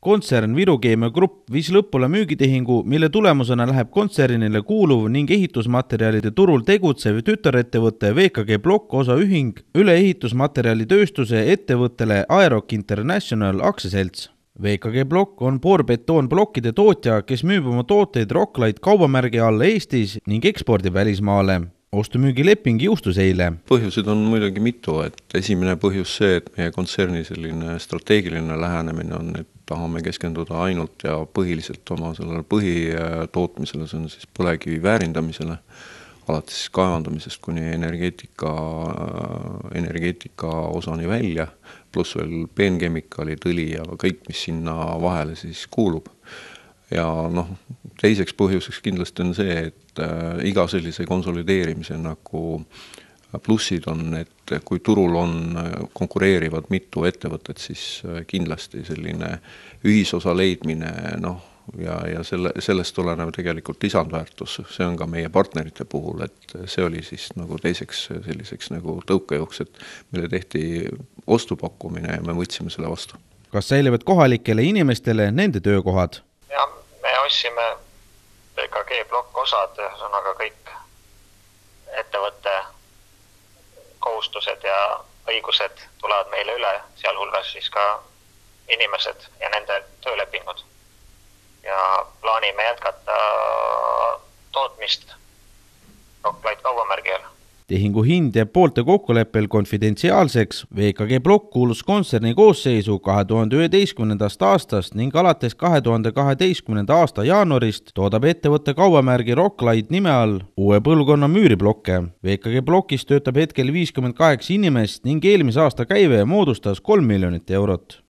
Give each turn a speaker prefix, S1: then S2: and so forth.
S1: Kontsern Viru Keemia Grupp viis lõpule müügitehingu, mille tulemusena läheb kontsernile kuuluv ning ehitusmaterjalide turul tegutsev tütarettevõtte VKG Block osaühing üle ehitusmaterjalitööstuse ettevõttele Aeroc International aktsiaselts. VKG Block on poorbetoonplokkide tootja, kes müüb oma tooteid Rocklite kaubamärgi alla Eestis ning ekspordib välismaale. Ostumüügileping jõustus eile.
S2: Põhjusid on muidugi mitu, et esimene põhjus see, et meie kontserni selline strateegiline lähenemine on, et tahame keskenduda ainult ja põhiliselt oma sellele põhitootmisele, see on siis põlevkivi väärindamisele, alates kaevandamisest kuni energeetika osani välja, pluss veel peenkemikaali, tõli ja kõik, mis sinna vahele siis kuulub. Ja teiseks põhjuseks kindlasti on see, et iga sellise konsolideerimise nagu plussid on, et kui turul on konkureerivad mitu ettevõtet, siis kindlasti selline ühisosa leidmine ja sellest tulenev tegelikult lisandväärtus, see on ka meie partnerite puhul, et see oli siis nagu teiseks selliseks nagu tõukejooks, et meile tehti ostupakkumine ja me võtsime selle vastu.
S1: Kas säilivad kohalikele inimestele nende töökohad?
S3: Me ostsime VKG Block osad, ühesõnaga kõik ettevõtte kohustused ja õigused tulevad meile üle, sealhulgas siis ka inimesed ja nende töölepingud. Ja plaanime jätkata tootmist Rocklite kaubamärgi all.
S1: Tehingu hind jääb poolte kokkuleppel konfidentsiaalseks. VKG Block kuulus kontserni koosseisu 2011. aastast ning alates 2012. aasta jaanuarist toodab ettevõtte kaubamärgi Rocklite nime all uue põlvkonna müüriblokke. VKG Blockis töötab hetkel 58 inimest ning eelmise aasta käive moodustas 3 miljonit eurot.